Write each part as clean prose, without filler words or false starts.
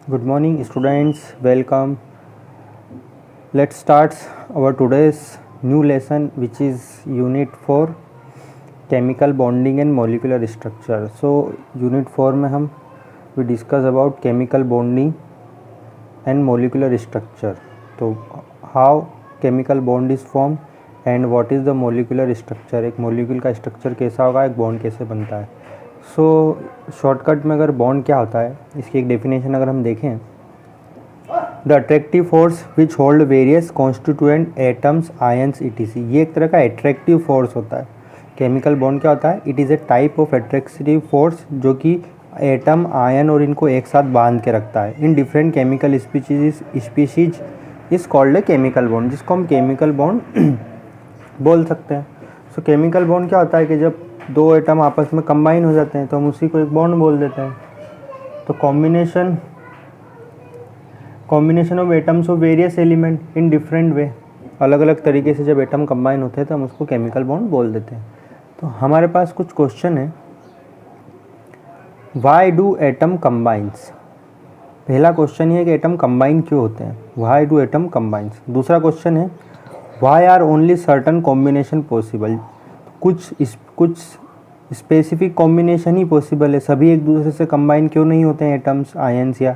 Good morning, students. Welcome. Let's start our today's new lesson, which is Unit 4 Chemical Bonding and Molecular Structure. So, Unit 4 में हम we discuss about chemical bonding and molecular structure. तो how chemical bond is formed and what is the molecular structure. एक molecule का structure कैसा होगा, एक bond कैसे बनता है. सो शॉर्टकट में अगर बॉन्ड क्या होता है, इसकी एक डेफिनेशन अगर हम देखें, the attractive force which hold various constituent atoms ions etc. ये एक तरह का अट्रैक्टिव फोर्स होता है. केमिकल बॉन्ड क्या होता है? It is a type of attractive force जो कि एटम आयन और इनको एक साथ बांध के रखता है in different chemical species is called a chemical bond, जिसको हम केमिकल बॉन्ड बोल सकते हैं. सो केमिकल बॉन्ड क्या होता है कि जब दो एटम आपस में कंबाइन हो जाते हैं तो हम उसी को एक बॉन्ड बोल देते हैं. तो combination of atoms of various element in different way, अलग अलग तरीके से जब एटम कंबाइन होते हैं तो हम उसको केमिकल बॉन्ड बोल देते हैं. तो हमारे पास कुछ क्वेश्चन है. Why do atom combines. पहला क्वेश्चन ये है कि एटम कंबाइन क्यों होते हैं. Why do atom combines. दूसरा क्वेश्चन है why are only certain combination possible. कुछ स्पेसिफिक कॉम्बिनेशन ही पॉसिबल है, सभी एक दूसरे से कंबाइन क्यों नहीं होते हैं एटम्स आयंस, या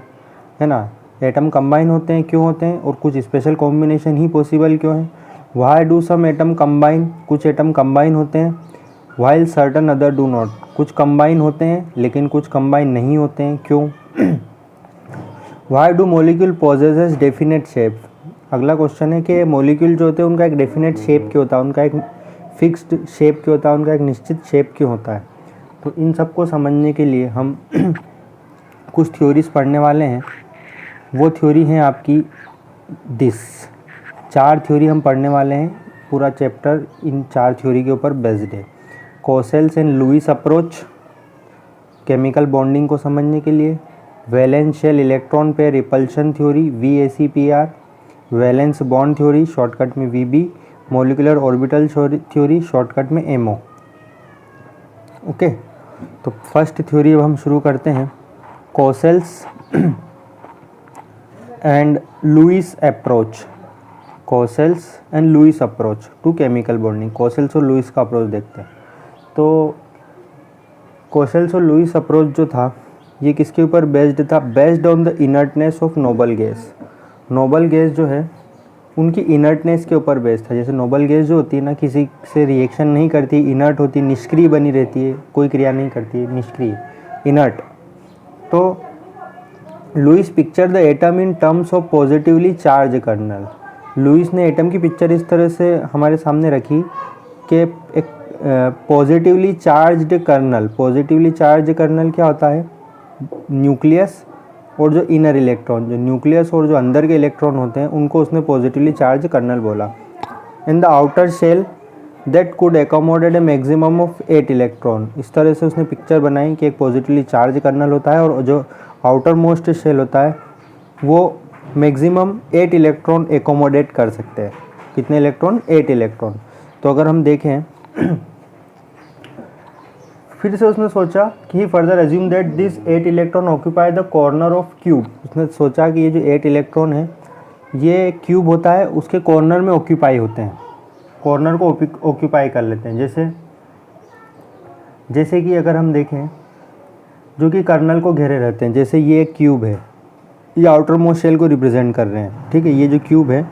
है ना. एटम कंबाइन होते हैं क्यों होते हैं, और कुछ स्पेशल कॉम्बिनेशन ही पॉसिबल क्यों है. Why do some atom combine. कुछ एटम कंबाइन होते हैं while certain other do not. कुछ कंबाइन होते हैं लेकिन कुछ कंबाइन नहीं होते हैं, क्यों. Why do molecule possesses definite shape. अगला क्वेश्चन है कि मोलिक्यूल जो होते हैं उनका एक डेफिनेट शेप क्यों होता है, उनका एक फिक्स्ड शेप क्यों होता है, उनका एक निश्चित शेप क्यों होता है. तो इन सब को समझने के लिए हम कुछ थ्योरीज पढ़ने वाले हैं. वो थ्योरी है आपकी दिस. 4 थ्योरी हम पढ़ने वाले हैं. पूरा चैप्टर इन 4 थ्योरी के ऊपर बेस्ड है. Kossel's and Lewis approach chemical bonding को समझने के लिए. Valence shell electron pair repulsion theory VACPR. Valence bond theory shortcut में VB. Molecular orbital theory shortcut में MO. ओके, तो फर्स्ट थ्योरी अब हम शुरू करते हैं. Kossel's and Lewis approach. Kossel's and Lewis approach to chemical bonding. Kossel's और Lewis का अप्रोच देखते हैं. तो कोसेल्स और लुईस अप्रोच जो था ये किसके ऊपर बेस्ड था? Based on the inertness of noble gas. Noble gas जो है उनकी इनर्टनेस के ऊपर बेस्ड था. जैसे नोबल गैस जो होती है ना, किसी से रिएक्शन नहीं करती, इनर्ट होती, निष्क्रिय बनी रहती है, कोई क्रिया नहीं करती है, निष्क्रिय, इनर्ट. तो Lewis picture the atom in terms of positively charge kernel. Lewis ने एटम की पिक्चर इस तरह से हमारे सामने रखी कि एक positively charged kernel. Positively charge kernel क्या होता है? न्यूक्लियस और जो इनर इलेक्ट्रॉन, जो न्यूक्लियस और जो अंदर के इलेक्ट्रॉन होते हैं उनको उसने पॉजिटिवली चार्ज कर्नल बोला. In the outer shell that could accommodate a maximum of 8 electron. इस तरह से उसने पिक्चर बनाई कि एक पॉजिटिवली चार्ज कर्नल होता है और जो आउटर मोस्ट शेल होता है वो मैक्सिमम 8 इलेक्ट्रॉन एकोमोडेट कर सकते हैं. कितने इलेक्ट्रॉन? 8 इलेक्ट्रॉन. तो अगर हम देखें फिर से उसने सोचा कि further assume that this 8 electron occupy the corner of cube. उसने सोचा कि ये जो 8 इलेक्ट्रॉन है ये क्यूब होता है, उसके कॉर्नर में ऑक्यूपाई होते हैं, कॉर्नर को ऑक्यूपाई कर लेते हैं. जैसे कि अगर हम देखें जो कि कर्नल को घेरे रहते हैं. जैसे ये एक क्यूब है, ये आउटर मोस्ट शेल को रिप्रेजेंट कर रहे हैं. ठीक है, ये जो क्यूब है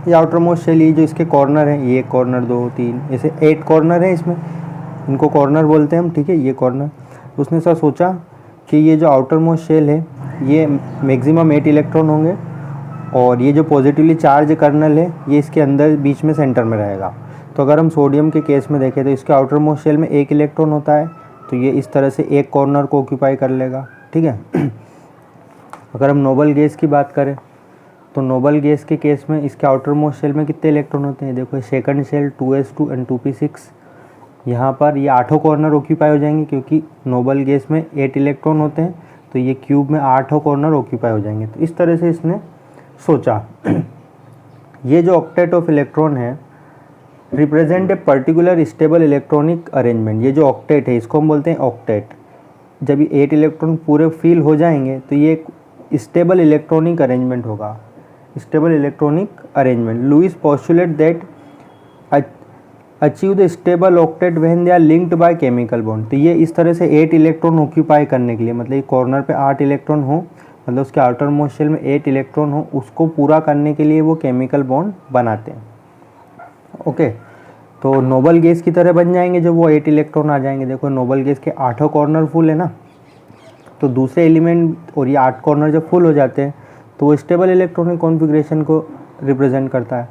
ये आउटर मोस्ट शेल, ये जो इसके कॉर्नर है, ये कॉर्नर 2 3 ऐसे 8 कॉर्नर है इसमें, इनको कॉर्नर बोलते हैं हम. ठीक है, ये कॉर्नर. उसने ऐसा सोचा कि ये जो आउटर मोस्ट शेल है ये मैक्सिमम 8 इलेक्ट्रॉन होंगे और ये जो पॉजिटिवली चार्ज कर्नल है ये इसके अंदर बीच में सेंटर में रहेगा. तो अगर हम सोडियम के केस में देखें तो इसके आउटर मोस्ट शेल में 1 इलेक्ट्रॉन होता है, तो ये इस तरह से एक कॉर्नर को ऑक्यूपाई कर लेगा. ठीक है. अगर हम नोबल गैस की बात करें तो नोबल गैस के केस में इसके आउटर मोस्ट शेल में कितने इलेक्ट्रॉन होते हैं? देखो second shell 2s2 and 2p6. यहाँ पर ये 8 कॉर्नर ऑक्यूपाई हो जाएंगे क्योंकि नोबल गैस में 8 इलेक्ट्रॉन होते हैं, तो ये क्यूब में 8 कॉर्नर ऑक्यूपाई हो जाएंगे. तो इस तरह से इसने सोचा. ये जो ऑक्टेट ऑफ इलेक्ट्रॉन है represent a particular stable electronic arrangement. ये जो ऑक्टेट है इसको हम बोलते हैं ऑक्टेट. जब ये 8 इलेक्ट्रॉन पूरे फिल हो जाएंगे तो ये स्टेबल इलेक्ट्रॉनिक अरेंजमेंट होगा, stable electronic arrangement. Lewis postulate that achieve the stable octet when they are linked by chemical bond. तो ये इस तरह से 8 इलेक्ट्रॉन ऑक्यूपाई करने के लिए, मतलब ये कॉर्नर पे 8 इलेक्ट्रॉन हो, मतलब उसके आउटर मोस्ट शेल में 8 इलेक्ट्रॉन हो, उसको पूरा करने के लिए वो केमिकल बॉन्ड बनाते हैं। ओके, तो नोबल गैस की तरह बन जाएंगे जब वो 8 इलेक्ट्रॉन आ जाएंगे। देखो नोबल गैस के 8 कॉर्नर फुल है ना, तो दूसरे एलिमेंट और ये 8 कॉर्नर जब फुल हो जाते हैं तो वो स्टेबल इलेक्ट्रॉनिक कॉन्फ़िगरेशन को रिप्रेजेंट करता है।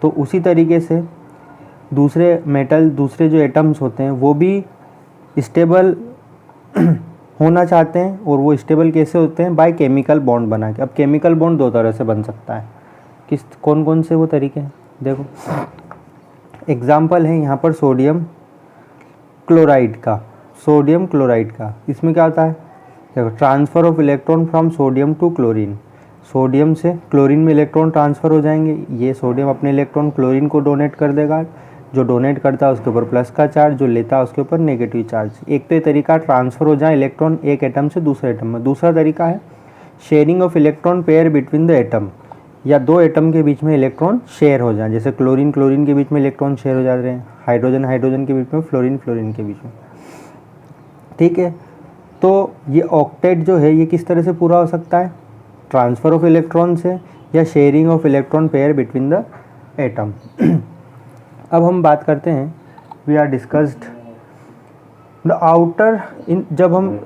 तो उसी तरीके से दूसरे मेटल, दूसरे जो एटम्स होते हैं वो भी स्टेबल होना चाहते हैं, और वो स्टेबल कैसे होते हैं? बाय केमिकल बॉन्ड बना के। अब केमिकल बॉन्ड दो तरह से बन सकता है, कौन कौन से वो तरीके हैं? देखो एग्जाम्पल है यहाँ पर सोडियम क्लोराइड का। इसमें क्या होता है? देखो transfer of electron from sodium to chlorine. Sodium से क्लोरीन में इलेक्ट्रॉन ट्रांसफ़र हो जाएंगे। ये सोडियम अपने इलेक्ट्रॉन क्लोरीन को डोनेट कर देगा, जो डोनेट करता है उसके ऊपर प्लस का चार्ज, जो लेता है उसके ऊपर नेगेटिव चार्ज। एक तो ये तरीका ट्रांसफ़र हो जाए इलेक्ट्रॉन एक एटम से दूसरे एटम में। दूसरा तरीका है sharing of electron pair between the atom, या दो एटम के बीच में इलेक्ट्रॉन शेयर हो जाए। जैसे क्लोरीन के बीच में इलेक्ट्रॉन शेयर हो जा रहे हैं, हाइड्रोजन के बीच में, फ्लोरीन के बीच में। ठीक है, तो ये ऑक्टेट जो है ये किस तरह से पूरा हो सकता है? ट्रांसफ़र ऑफ इलेक्ट्रॉन से, या sharing of electron pair between the atom. अब हम बात करते हैं, we are discussed the outer in, जब हम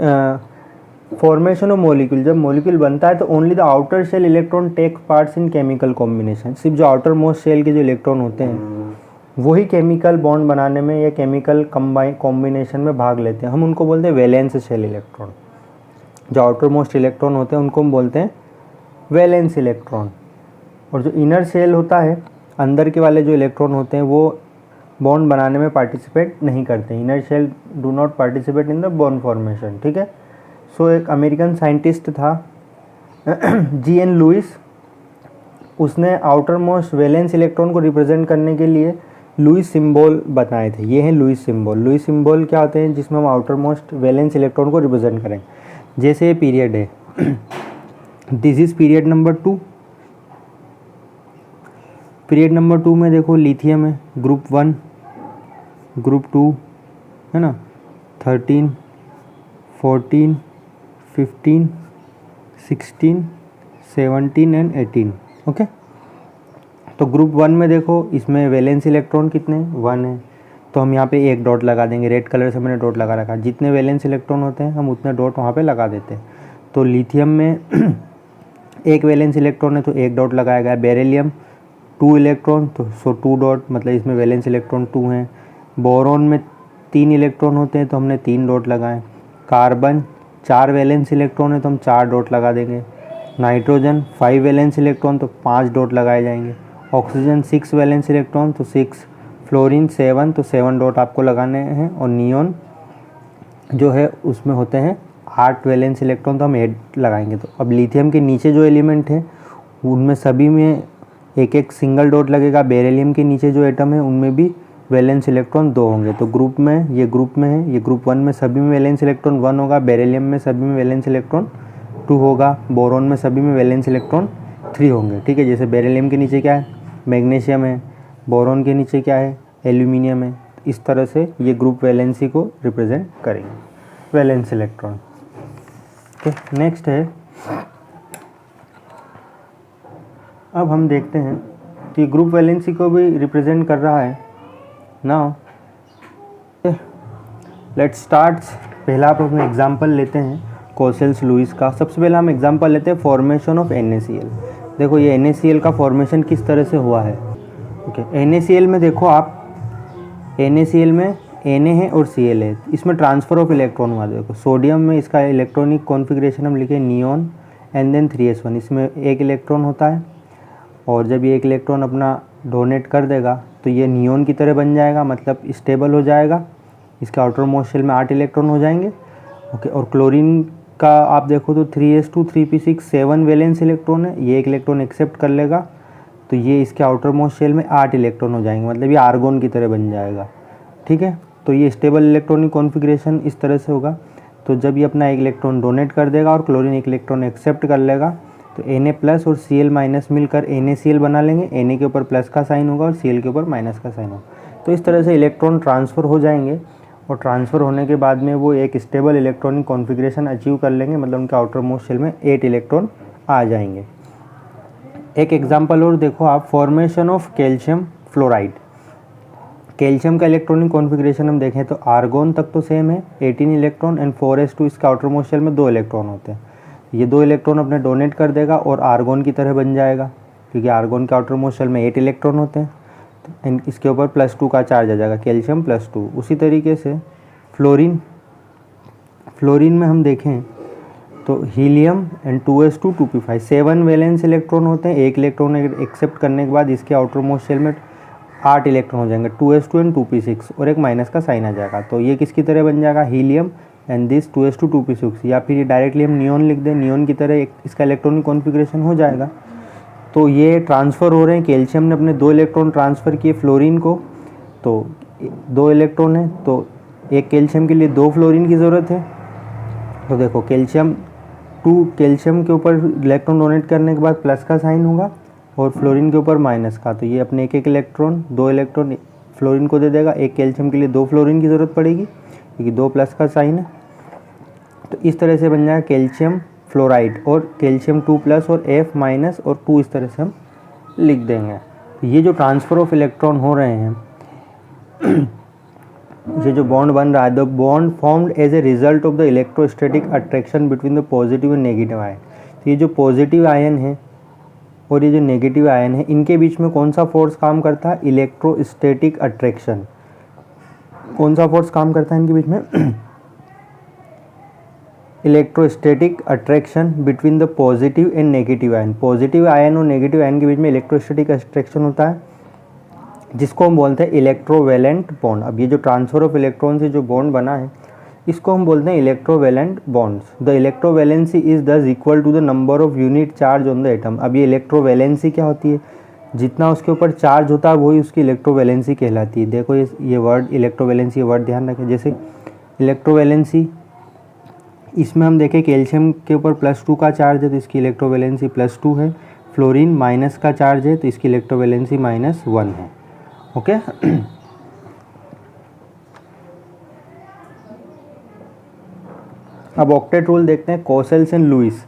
फॉर्मेशन ऑफ मॉलिक्यूल, जब मॉलिक्यूल बनता है तो only the outer shell electron take parts in chemical combination. सिर्फ जो आउटर मोस्ट शेल के जो इलेक्ट्रॉन होते हैं वही केमिकल बॉन्ड बनाने में या केमिकल कॉम्बिनेशन में भाग लेते हैं। हम उनको बोलते हैं वैलेंस शेल इलेक्ट्रॉन। जो आउटर मोस्ट इलेक्ट्रॉन होते हैं उनको हम बोलते हैं वैलेंस इलेक्ट्रॉन। और जो इनर शेल होता है, अंदर के वाले जो इलेक्ट्रॉन होते हैं वो बॉन्ड बनाने में पार्टिसिपेट नहीं करते। Inner shell do not participate in the bond formation. ठीक है, सो एक अमेरिकन साइंटिस्ट था G.N. लुईस, उसने आउटर मोस्ट वैलेंस इलेक्ट्रॉन को रिप्रेजेंट करने के लिए लुईस सिंबल बताए थे। ये हैं लुईस सिंबल। लुईस सिंबल क्या होते हैं? जिसमें हम आउटर मोस्ट वैलेंस इलेक्ट्रॉन को रिप्रेजेंट करें। जैसे ये पीरियड है, this is period number 2। Period number 2 में देखो लिथियम है, ग्रुप 1, ग्रुप 2 है ना, 13, 14, 15, 16, 17 एंड 18। ओके, तो ग्रुप 1 में देखो इसमें वैलेंस इलेक्ट्रॉन कितने? 1 है, तो हम यहाँ पे एक डॉट लगा देंगे। रेड कलर से मैंने डॉट लगा रखा। जितने वैलेंस इलेक्ट्रॉन होते हैं हम उतने डॉट वहाँ पे लगा देते हैं। तो लिथियम में एक वैलेंस इलेक्ट्रॉन है तो एक डॉट लगाया गया। बेरिलियम 2 इलेक्ट्रॉन, तो 2 डॉट, मतलब इसमें वैलेंस इलेक्ट्रॉन 2 हैं। बोरॉन में 3 इलेक्ट्रॉन होते हैं तो हमने 3 डॉट लगाए। कार्बन 4 वैलेंस इलेक्ट्रॉन है तो हम 4 डॉट लगा देंगे। नाइट्रोजन 5 वैलेंस इलेक्ट्रॉन तो 5 डॉट लगाए जाएंगे। ऑक्सीजन 6 वैलेंस इलेक्ट्रॉन तो 6। फ्लोरीन 7 तो 7 डॉट आपको लगाने हैं। और नियॉन जो है उसमें होते हैं 8 वैलेंस इलेक्ट्रॉन तो हम 8 लगाएंगे। तो अब लिथियम के नीचे जो एलिमेंट है उनमें सभी में एक एक सिंगल डॉट लगेगा। बेरिलियम के नीचे जो एटम है उनमें भी वैलेंस इलेक्ट्रॉन 2 होंगे। तो ग्रुप में, ये ग्रुप में है, ये ग्रुप 1 में सभी में वैलेंस इलेक्ट्रॉन 1 होगा। बेरिलियम में सभी में वैलेंस इलेक्ट्रॉन 2 होगा। बोरॉन में सभी में वैलेंस इलेक्ट्रॉन 3 होंगे। ठीक है, जैसे बेरिलियम के नीचे क्या है? मैग्नीशियम है। बोरॉन के नीचे क्या है? एल्यूमिनियम है। इस तरह से ये ग्रुप वैलेंसी को रिप्रेजेंट करेंगे, वैलेंस इलेक्ट्रॉन। ओके, नेक्स्ट है, अब हम देखते हैं कि ग्रुप वैलेंसी को भी रिप्रेजेंट कर रहा है। Now let's start. पहला आप अपने एग्जांपल लेते हैं कोसेल्स लुईस का। सबसे पहले हम एग्जांपल लेते हैं फॉर्मेशन ऑफ NaCl। देखो ये NaCl का फॉर्मेशन किस तरह से हुआ है। ओके, NaCl में देखो आप, NaCl में Na है और Cl है, इसमें ट्रांसफ़र ऑफ इलेक्ट्रॉन हुआ। देखो सोडियम में इसका इलेक्ट्रॉनिक कॉन्फ़िगरेशन हम लिखे नियॉन एंड देन 3s1। इसमें एक इलेक्ट्रॉन होता है, और जब ये एक इलेक्ट्रॉन अपना डोनेट कर देगा तो ये नियॉन की तरह बन जाएगा, मतलब स्टेबल हो जाएगा। इसके आउटर मोस्ट शेल में 8 इलेक्ट्रॉन हो जाएंगे। ओके, और क्लोरीन का आप देखो तो 3s2 3p6 7 वैलेंस इलेक्ट्रॉन है। ये एक इलेक्ट्रॉन एक्सेप्ट कर लेगा तो ये इसके आउटर मोस्ट शेल में 8 इलेक्ट्रॉन हो जाएंगे, मतलब ये आर्गोन की तरह बन जाएगा। ठीक है, तो ये स्टेबल इलेक्ट्रॉनिक कॉन्फ़िगरेशन इस तरह से होगा। तो जब ये अपना एक इलेक्ट्रॉन डोनेट कर देगा और क्लोरीन एक इलेक्ट्रॉन एक्सेप्ट कर लेगा तो Na प्लस और Cl माइनस मिलकर NaCl बना लेंगे। Na के ऊपर प्लस का साइन होगा और Cl के ऊपर माइनस का साइन होगा। तो इस तरह से इलेक्ट्रॉन ट्रांसफ़र हो जाएंगे और ट्रांसफ़र होने के बाद में वो एक स्टेबल इलेक्ट्रॉनिक कॉन्फ़िगरेशन अचीव कर लेंगे, मतलब उनके आउटर मोस्ट शेल में 8 इलेक्ट्रॉन आ जाएंगे। एक एग्जांपल और देखो आप, formation of calcium fluoride. Calcium का इलेक्ट्रॉनिक कॉन्फ़िगरेशन हम देखें तो आर्गोन तक तो सेम है 18 इलेक्ट्रॉन एंड 4s2 इसका आउटर मोस्ट शेल में 2 इलेक्ट्रॉन होते हैं। ये 2 इलेक्ट्रॉन अपने डोनेट कर देगा और आर्गोन की तरह बन जाएगा, क्योंकि आर्गोन के आउटर मोस्ट शेल में 8 इलेक्ट्रॉन होते हैं। तो इसके ऊपर +2 का चार्ज आ जाएगा, कैल्शियम +2। उसी तरीके से फ्लोरीन में हम देखें तो helium and 2s2 2p5 7 valence electron होते हैं। एक इलेक्ट्रॉन एक्सेप्ट करने के बाद इसके आउटर मोस्ट शेल में 8 इलेक्ट्रॉन हो जाएंगे, 2s2 एंड 2p6 और एक माइनस का साइन आ जाएगा। तो ये किसकी तरह बन जाएगा, helium and this 2s2 2p6, या फिर ये डायरेक्टली हम नियॉन लिख दें, नियॉन की तरह इसका इलेक्ट्रॉनिक कॉन्फ़िगरेशन हो जाएगा। तो ये ट्रांसफ़र हो रहे हैं, कैल्शियम ने अपने 2 इलेक्ट्रॉन ट्रांसफ़र किए फ्लोरीन को, तो 2 इलेक्ट्रॉन है तो एक कैल्शियम के लिए 2 फ्लोरीन की ज़रूरत है। तो देखो कैल्शियम के ऊपर इलेक्ट्रॉन डोनेट करने के बाद प्लस का साइन होगा और फ्लोरीन के ऊपर माइनस का, तो ये अपने एक इलेक्ट्रॉन 2 इलेक्ट्रॉन फ्लोरीन को दे देगा। एक कैल्शियम के लिए 2 फ्लोरीन की ज़रूरत पड़ेगी क्योंकि 2 प्लस का साइन है। तो इस तरह से बन जाएगा कैल्शियम फ्लोराइड, और कैल्शियम 2+ और F- और 2 इस तरह से हम लिख देंगे। तो ये जो ट्रांसफ़र ऑफ इलेक्ट्रॉन हो रहे हैं, ये जो बॉन्ड बन रहा है, the bond formed as a result of the electrostatic attraction between the positive and negative ion. तो ये जो पॉजिटिव आयन है और ये जो नेगेटिव आयन है, इनके बीच में कौन सा फोर्स काम करता है, इलेक्ट्रोस्टैटिक अट्रैक्शन। कौन सा फोर्स काम करता है इनके बीच में, electrostatic attraction between the positive and negative ion. Positive ion और नेगेटिव आयन के बीच में इलेक्ट्रोस्टैटिक अट्रैक्शन होता है, जिसको हम बोलते हैं इलेक्ट्रोवैलेंट बॉन्ड। अब ये जो ट्रांसफ़र ऑफ इलेक्ट्रॉन से जो बॉन्ड बना है, इसको हम बोलते हैं electrovalent bonds. The electrovalency is thus equal to the number of unit charge on the atom. अब ये इलेक्ट्रोवैलेंसी क्या होती है, जितना उसके ऊपर चार्ज होता है वही उसकी इलेक्ट्रोवैलेंसी कहलाती है। देखो ये वर्ड इलेक्ट्रोवैलेंसी, ये वर्ड ध्यान रखें। जैसे इलेक्ट्रोवैलेंसी, इसमें हम देखें कैल्शियम के ऊपर +2 का चार्ज है तो इसकी इलेक्ट्रोवैलेंसी +2 है। फ्लोरीन माइनस का चार्ज है तो इसकी इलेक्ट्रोवैलेंसी -1 है। ओके अब ऑक्टेट रूल देखते हैं, Kossel's and Lewis.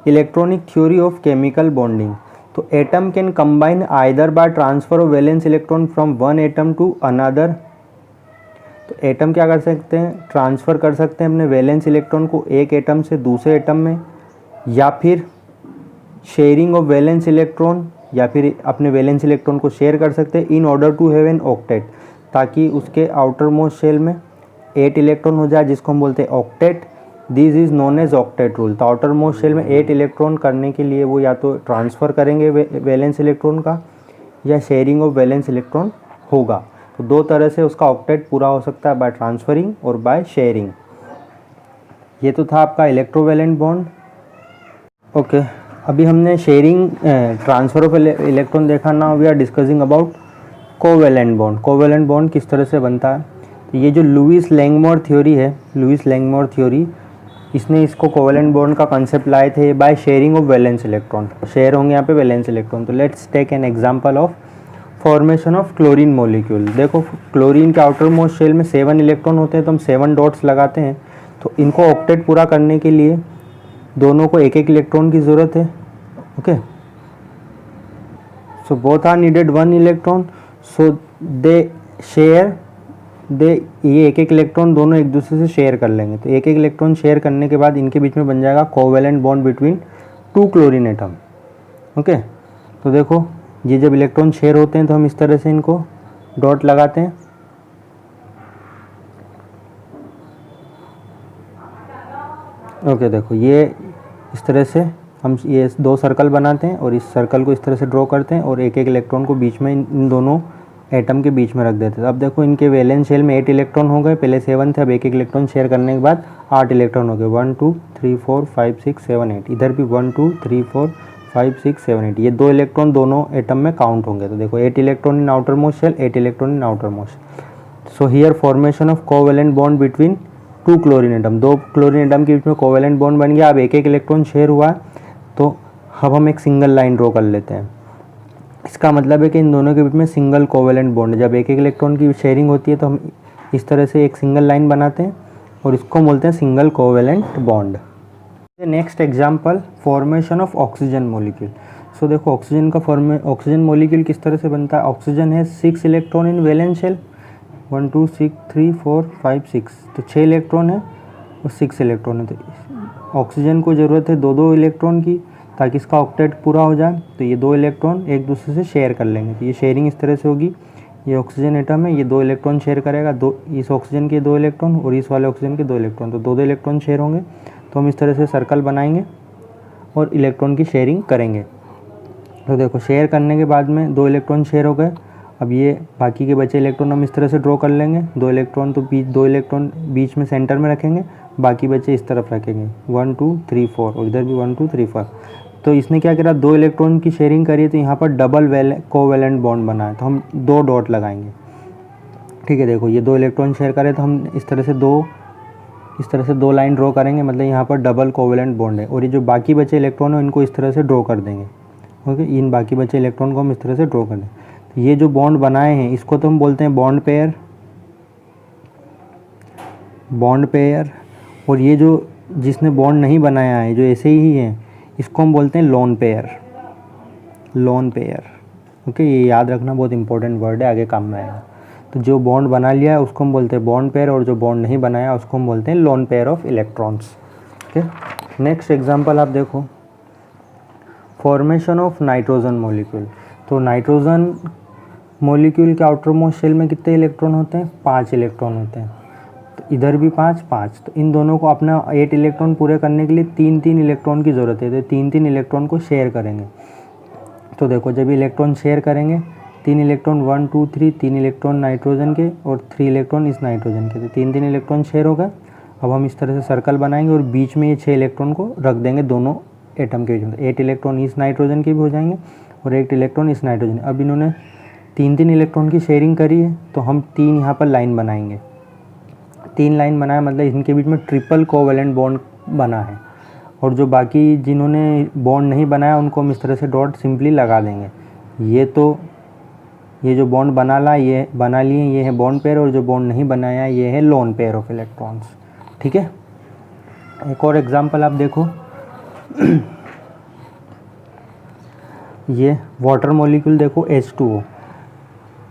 Electronic theory of chemical bonding. तो atom can combine either by transfer of valence electron from one atom to another. तो एटम क्या कर सकते हैं, ट्रांसफ़र कर सकते हैं अपने वैलेंस इलेक्ट्रॉन को एक एटम से दूसरे एटम में, या फिर शेयरिंग ऑफ वैलेंस इलेक्ट्रॉन, या फिर अपने वैलेंस इलेक्ट्रॉन को शेयर कर सकते हैं in order to have an octet, ताकि उसके आउटर मोस्ट शेल में 8 इलेक्ट्रॉन हो जाए, जिसको हम बोलते हैं octet. This is known as octet rule. तो आउटर मोस्ट शेल में 8 इलेक्ट्रॉन करने के लिए वो या तो ट्रांसफ़र करेंगे वैलेंस इलेक्ट्रॉन का, या शेयरिंग ऑफ वैलेंस इलेक्ट्रॉन होगा। तो 2 तरह से उसका ऑक्टेट पूरा हो सकता है, बाय ट्रांसफरिंग और बाय शेयरिंग। ये तो था आपका इलेक्ट्रोवैलेंट बॉन्ड। ओके अभी हमने शेयरिंग ट्रांसफ़र ऑफ इलेक्ट्रॉन देखा। Now we are discussing about covalent bond. Covalent bond किस तरह से बनता है, तो ये जो लुईस लैंगमोर थ्योरी है, लुईस लैंगमोर थ्योरी, इसने इसको कोवैलेंट बॉन्ड का कॉन्सेप्ट लाए थे by sharing of valence electron. Share होंगे यहाँ पे वैलेंस इलेक्ट्रॉन। तो let's take an example of formation of chlorine molecule. देखो क्लोरीन के आउटर मोस्ट शेल में 7 इलेक्ट्रॉन होते हैं, तो हम 7 डॉट्स लगाते हैं। तो इनको ऑक्टेट पूरा करने के लिए दोनों को एक एक इलेक्ट्रॉन की ज़रूरत है। Okay so both are needed 1 electron, so they share, ये एक एक इलेक्ट्रॉन दोनों एक दूसरे से शेयर कर लेंगे। तो एक एक इलेक्ट्रॉन शेयर करने के बाद इनके बीच में बन जाएगा covalent bond between 2 chlorine atom. Okay तो देखो ये जब इलेक्ट्रॉन शेयर होते हैं तो हम इस तरह से इनको डॉट लगाते हैं। ओके देखो ये इस तरह से हम ये 2 सर्कल बनाते हैं और इस सर्कल को इस तरह से ड्रॉ करते हैं और एक एक इलेक्ट्रॉन को बीच में इन दोनों एटम के बीच में रख देते हैं। अब देखो इनके वैलेंस शेल में 8 इलेक्ट्रॉन हो गए, पहले 7 थे, अब एक एक इलेक्ट्रॉन शेयर करने के बाद 8 इलेक्ट्रॉन हो गए। 1 2 3 4 5 6 7 8, इधर भी 1 2 3 4 5 6 7 8, ये 2 इलेक्ट्रॉन दोनों एटम में काउंट होंगे। तो देखो 8 electron in outermost shell, 8 electron in outermost. So here formation of covalent bond between two chlorine atom, दो क्लोरीन एटम के बीच में कोवेलेंट बॉन्ड बन गया। अब एक एक इलेक्ट्रॉन शेयर हुआ है, तो अब हम एक सिंगल लाइन ड्रॉ कर लेते हैं। इसका मतलब है कि इन दोनों के बीच में सिंगल कोवेलेंट बॉन्ड है। जब एक एक इलेक्ट्रॉन की शेयरिंग होती है तो हम इस तरह से एक सिंगल लाइन बनाते हैं और इसको बोलते हैं single covalent bond. Next example, formation of oxygen molecule. So देखो ऑक्सीजन मॉलिक्यूल किस तरह से बनता है। ऑक्सीजन है 6 इलेक्ट्रॉन इन वैलेंस शेल, 1 2 6 3 4 5 6, तो 6 इलेक्ट्रॉन है और 6 इलेक्ट्रॉन है। तो ऑक्सीजन को ज़रूरत है 2-2 इलेक्ट्रॉन की ताकि इसका ऑक्टेट पूरा हो जाए। तो ये 2 इलेक्ट्रॉन एक दूसरे से शेयर कर लेंगे। तो ये शेयरिंग इस तरह से होगी, ये ऑक्सीजन एटम है, ये 2 इलेक्ट्रॉन शेयर करेगा, दो इस ऑक्सीजन के 2 इलेक्ट्रॉन और इस वाले ऑक्सीजन के 2 इलेक्ट्रॉन, तो 2-2 इलेक्ट्रॉन शेयर होंगे। तो हम इस तरह से सर्कल बनाएंगे और इलेक्ट्रॉन की शेयरिंग करेंगे। तो देखो शेयर करने के बाद में 2 इलेक्ट्रॉन शेयर हो गए। अब ये बाकी के बचे इलेक्ट्रॉन हम इस तरह से ड्रॉ कर लेंगे। 2 इलेक्ट्रॉन तो 2 इलेक्ट्रॉन बीच में सेंटर में रखेंगे, बाकी बचे इस तरफ रखेंगे 1 2 3 4 और इधर भी 1 2 3 4। तो इसने क्या करा, 2 इलेक्ट्रॉन की शेयरिंग करी है, तो यहाँ पर डबल कोवेलेंट बॉन्ड बना है, तो हम 2 डॉट लगाएंगे। ठीक है, देखो ये 2 इलेक्ट्रॉन शेयर करें तो हम इस तरह से 2 लाइन ड्रॉ करेंगे, मतलब यहाँ पर डबल कोवेलेंट बॉन्ड है। और ये जो बाकी बचे इलेक्ट्रॉन है इनको इस तरह से ड्रॉ कर देंगे। ओके, इन बाकी बचे इलेक्ट्रॉन को हम इस तरह से ड्रॉ कर दें। तो ये जो बॉन्ड बनाए हैं इसको तो हम बोलते हैं बॉन्ड पेयर। और ये जो जिसने बॉन्ड नहीं बनाया है, जो ऐसे ही है, इसको हम बोलते हैं लोन पेयर। ओके, ये याद रखना, बहुत इंपॉर्टेंट वर्ड है, आगे काम में आएगा। तो जो बॉन्ड बना लिया है उसको हम बोलते हैं बॉन्ड पेयर, और जो बॉन्ड नहीं बनाया उसको हम बोलते हैं lone pair of electrons. Okay, next example आप देखो, फॉर्मेशन ऑफ नाइट्रोजन मॉलिक्यूल। तो नाइट्रोजन मॉलिक्यूल के आउटर मोस्ट शेल में कितने इलेक्ट्रॉन होते हैं, 5 इलेक्ट्रॉन होते हैं। तो इधर भी 5, तो इन दोनों को अपना 8 इलेक्ट्रॉन पूरे करने के लिए 3-3 इलेक्ट्रॉन की ज़रूरत है। तो 3-3 इलेक्ट्रॉन को शेयर करेंगे। तो देखो जब इलेक्ट्रॉन शेयर करेंगे, 3 इलेक्ट्रॉन 1 2 3, 3 इलेक्ट्रॉन नाइट्रोजन के और 3 इलेक्ट्रॉन इस नाइट्रोजन के, तो 3-3 इलेक्ट्रॉन शेयर हो गए। अब हम इस तरह से सर्कल बनाएंगे और बीच में ये 6 इलेक्ट्रॉन को रख देंगे दोनों एटम के बीच में। 8 इलेक्ट्रॉन इस नाइट्रोजन के भी हो जाएंगे और 1 इलेक्ट्रॉन इस नाइट्रोजन। अब इन्होंने 3-3 इलेक्ट्रॉन की शेयरिंग करी है, तो हम 3 यहाँ पर लाइन बनाएंगे। 3 लाइन बनाया मतलब इनके बीच में ट्रिपल कोवेलेंट बॉन्ड बना है। और जो बाकी जिन्होंने बॉन्ड नहीं बनाया उनको हम इस तरह से डॉट सिंपली लगा देंगे। ये जो बॉन्ड ये बना लिए, ये है बॉन्ड पेयर, और जो बॉन्ड नहीं बनाया ये है लोन पेयर ऑफ इलेक्ट्रॉन्स। ठीक है, एक और एग्जांपल आप देखो, ये वाटर मॉलिक्यूल देखो H2O।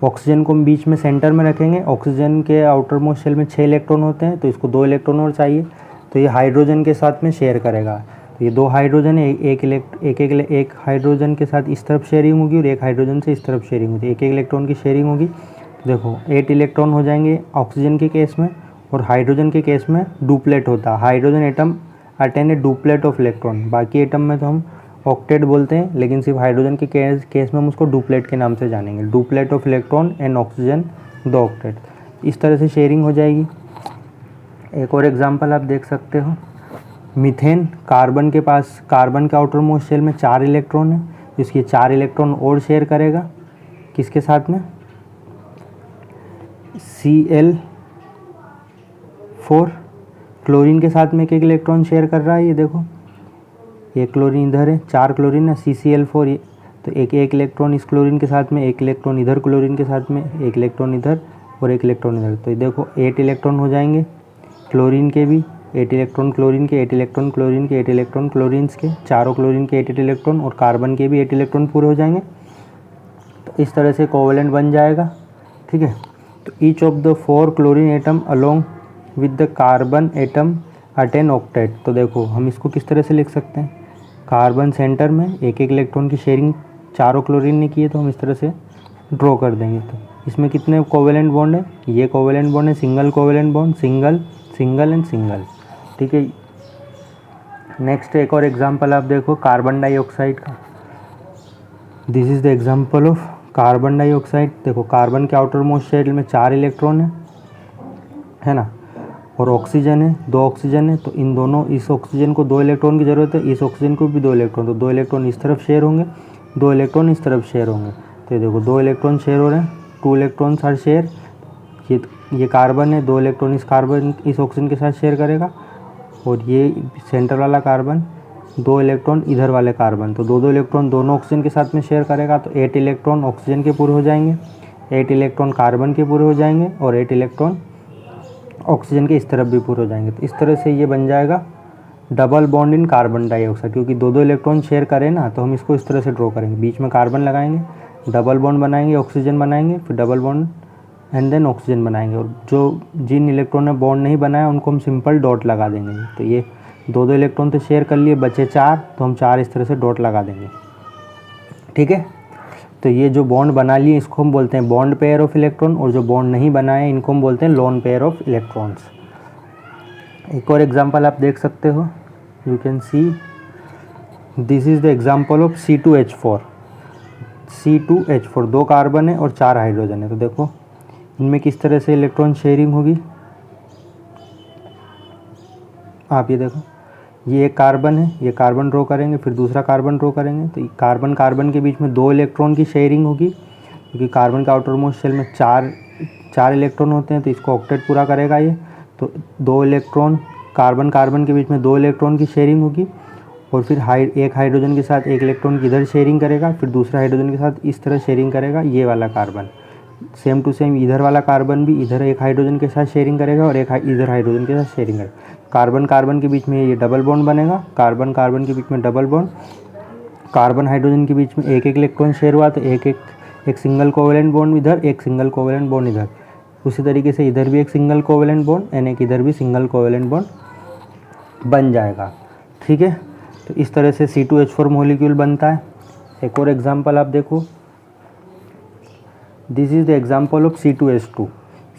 ऑक्सीजन को हम बीच में सेंटर में रखेंगे। ऑक्सीजन के आउटर मोस्ट शेल में 6 इलेक्ट्रॉन होते हैं, तो इसको 2 इलेक्ट्रॉन और चाहिए। तो ये हाइड्रोजन के साथ में शेयर करेगा। तो ये 2 हाइड्रोजन है, एक हाइड्रोजन के साथ इस तरफ शेयरिंग होगी और एक हाइड्रोजन से इस तरफ शेयरिंग होगी। एक इलेक्ट्रॉन की शेयरिंग होगी। तो देखो 8 इलेक्ट्रॉन हो जाएंगे ऑक्सीजन के केस में, और हाइड्रोजन के केस में डुप्लेट होता है। Hydrogen atom attain A duplet of electron. बाकी एटम में तो हम ऑक्टेट बोलते हैं, लेकिन सिर्फ हाइड्रोजन के केस में हम उसको डुप्लेट के नाम से जानेंगे। Duplet of electron and oxygen the octet. इस तरह से शेयरिंग हो जाएगी। एक और एग्जांपल आप देख सकते हो, मीथेन। कार्बन के आउटर मोस्ट शेल में 4 इलेक्ट्रॉन है, इसके 4 इलेक्ट्रॉन और शेयर करेगा। किसके साथ में, Cl4। क्लोरीन के साथ में एक इलेक्ट्रॉन शेयर कर रहा है। ये देखो ये क्लोरीन इधर है, 4 क्लोरीन है, CCl4। तो एक इलेक्ट्रॉन इस क्लोरीन के साथ में, एक इलेक्ट्रॉन इधर क्लोरीन के साथ में, एक इलेक्ट्रॉन इधर और एक इलेक्ट्रॉन इधर। तो ये देखो 8 इलेक्ट्रॉन हो जाएंगे क्लोरीन के भी, 8 इलेक्ट्रॉन क्लोरीन के, 8 इलेक्ट्रॉन क्लोरीन के, 8 इलेक्ट्रॉन क्लोरीन्स के, चारों क्लोरीन के 8 इलेक्ट्रॉन, और कार्बन के भी 8 इलेक्ट्रॉन पूरे हो जाएंगे। तो इस तरह से कोवेलेंट बन जाएगा। ठीक है, तो each of the 4 chlorine atom along with the carbon atom attain octet. तो देखो हम इसको किस तरह से लिख सकते हैं, कार्बन सेंटर में एक इलेक्ट्रॉन की शेयरिंग चारों क्लोरीन ने की है, तो हम इस तरह से ड्रॉ कर देंगे। तो इसमें कितने कोवेलेंट बॉन्ड है, ये कोवेलेंट बॉन्ड है, single covalent bond, single and single. ठीक है, नेक्स्ट एक और एग्जांपल आप देखो, कार्बन डाइऑक्साइड का। This is the example of carbon dioxide. देखो कार्बन के आउटर मोस्ट शेल में 4 इलेक्ट्रॉन है ना, और ऑक्सीजन है, 2 ऑक्सीजन है। तो इन दोनों, इस ऑक्सीजन को 2 इलेक्ट्रॉन की ज़रूरत है, इस ऑक्सीजन को भी 2 इलेक्ट्रॉन। तो 2 इलेक्ट्रॉन इस तरफ शेयर होंगे, 2 इलेक्ट्रॉन इस तरफ शेयर होंगे। तो ये देखो 2 इलेक्ट्रॉन शेयर हो रहे हैं, 2 इलेक्ट्रॉन्स आर शेयर। ये कार्बन है, 2 इलेक्ट्रॉन इस कार्बन इस ऑक्सीजन के साथ शेयर करेगा, और ये सेंटर वाला कार्बन 2 इलेक्ट्रॉन इधर वाले कार्बन, तो 2 इलेक्ट्रॉन दोनों ऑक्सीजन के साथ में शेयर करेगा, तो 8 इलेक्ट्रॉन ऑक्सीजन के पूरे हो जाएंगे, 8 इलेक्ट्रॉन कार्बन के पूरे हो जाएंगे, और 8 इलेक्ट्रॉन ऑक्सीजन के इस तरफ भी पूरे हो जाएंगे। तो इस तरह से ये बन जाएगा double bond in carbon dioxide, क्योंकि 2 इलेक्ट्रॉन शेयर करें ना, तो हम इसको इस तरह से ड्रॉ करेंगे, बीच में कार्बन लगाएंगे, डबल बॉन्ड बनाएंगे, ऑक्सीजन बनाएंगे, फिर double bond and then oxygen बनाएंगे, और जो जिन इलेक्ट्रॉन ने बॉन्ड नहीं बनाया उनको हम सिंपल डॉट लगा देंगे। तो ये 2 इलेक्ट्रॉन तो शेयर कर लिए, बचे 4, तो हम 4 इस तरह से डॉट लगा देंगे। ठीक है, तो ये जो बॉन्ड बना लिए इसको हम बोलते हैं बॉन्ड पेयर ऑफ इलेक्ट्रॉन, और जो बॉन्ड नहीं बनाए इनको हम बोलते हैं लोन पेयर ऑफ इलेक्ट्रॉन्स। एक और एग्जांपल आप देख सकते हो, you can see this is the example of C2H4। C2H4 2 carbon है और 4 हाइड्रोजन है। तो देखो इनमें किस तरह से इलेक्ट्रॉन शेयरिंग होगी, आप ये देखो, ये एक कार्बन है, ये कार्बन ड्रॉ करेंगे, फिर दूसरा कार्बन ड्रॉ करेंगे, तो कार्बन कार्बन के बीच में 2 इलेक्ट्रॉन की शेयरिंग होगी, क्योंकि कार्बन का आउटर मोस्ट शेल में 4 इलेक्ट्रॉन होते हैं, तो इसको ऑक्टेट पूरा करेगा ये। तो 2 इलेक्ट्रॉन कार्बन कार्बन के बीच में 2 इलेक्ट्रॉन की शेयरिंग होगी, और फिर एक हाइड्रोजन के साथ 1 इलेक्ट्रॉन की इधर शेयरिंग करेगा, फिर दूसरा हाइड्रोजन के साथ इस तरह शेयरिंग करेगा ये वाला कार्बन। सेम टू सेम इधर वाला कार्बन भी इधर एक हाइड्रोजन के साथ शेयरिंग करेगा, और एक इधर हाइड्रोजन के साथ शेयरिंग करेगा। कार्बन कार्बन के बीच में ये डबल बॉन्ड बनेगा, कार्बन कार्बन के बीच में डबल बॉन्ड, कार्बन हाइड्रोजन के बीच में एक इलेक्ट्रॉन शेयर हुआ, तो एक सिंगल कोवेलेंट बॉन्ड इधर, एक सिंगल कोवेलेंट बॉन्ड इधर। उसी तरीके से इधर भी एक सिंगल कोवेलेंट बॉन्ड एंड एक इधर भी सिंगल कोवेलेंट बॉन्ड बन जाएगा। ठीक है, तो इस तरह से C2H4 मॉलिक्यूल बनता है। एक और एग्जांपल आप देखो, this is the example of C2H2।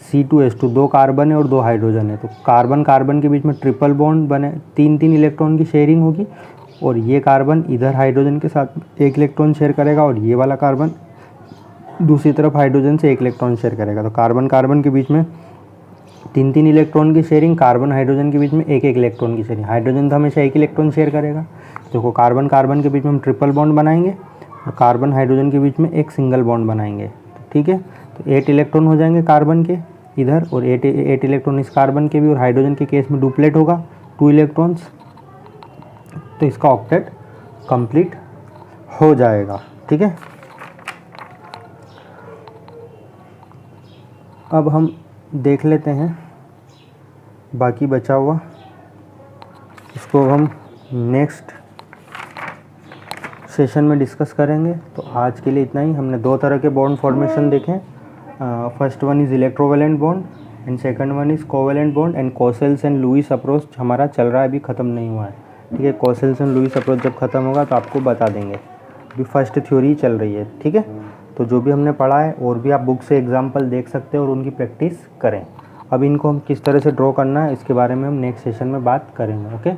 C2H2 2 carbon है और 2 हाइड्रोजन है, तो कार्बन कार्बन के बीच में ट्रिपल बॉन्ड बने, 3 इलेक्ट्रॉन की शेयरिंग होगी, और ये कार्बन इधर हाइड्रोजन के साथ 1 इलेक्ट्रॉन शेयर करेगा, और ये वाला कार्बन दूसरी तरफ हाइड्रोजन से 1 इलेक्ट्रॉन शेयर करेगा। तो कार्बन कार्बन के बीच में 3 इलेक्ट्रॉन की शेयरिंग, कार्बन हाइड्रोजन के बीच में 1 इलेक्ट्रॉन की शेयरिंग। हाइड्रोजन तो हमेशा 1 इलेक्ट्रॉन शेयर करेगा, देखो कार्बन कार्बन के बीच में हम ट्रिपल बॉन्ड बनाएंगे, और कार्बन हाइड्रोजन के बीच में एक सिंगल बॉन्ड बनाएंगे। ठीक है, तो 8 इलेक्ट्रॉन हो जाएंगे कार्बन के इधर, और 8 इलेक्ट्रॉन इस कार्बन के भी, और हाइड्रोजन के केस में डुप्लेट होगा 2 इलेक्ट्रॉन्स, तो इसका ऑक्टेट कंप्लीट हो जाएगा। ठीक है, अब हम देख लेते हैं बाकी बचा हुआ, इसको हम नेक्स्ट सेशन में डिस्कस करेंगे। तो आज के लिए इतना ही। हमने 2 तरह के बॉन्ड फॉर्मेशन देखे। First one is electrovalent bond and second one is covalent bond, and Kossel's and Lewis approach हमारा चल रहा है, अभी ख़त्म नहीं हुआ है। ठीक है, कोसेल्स एंड लुईस अप्रोच जब ख़त्म होगा तो आपको बता देंगे, अभी फर्स्ट थ्योरी चल रही है। ठीक है, तो जो भी हमने पढ़ा है और भी आप बुक से एग्जाम्पल देख सकते हैं और उनकी प्रैक्टिस करें। अब इनको हम किस तरह से ड्रॉ करना है इसके बारे में हम नेक्स्ट सेशन में बात करेंगे। ओके,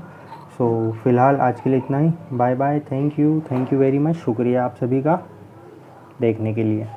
सो फिलहाल आज के लिए इतना ही। Bye bye, thank you very much, शुक्रिया आप सभी का देखने के लिए।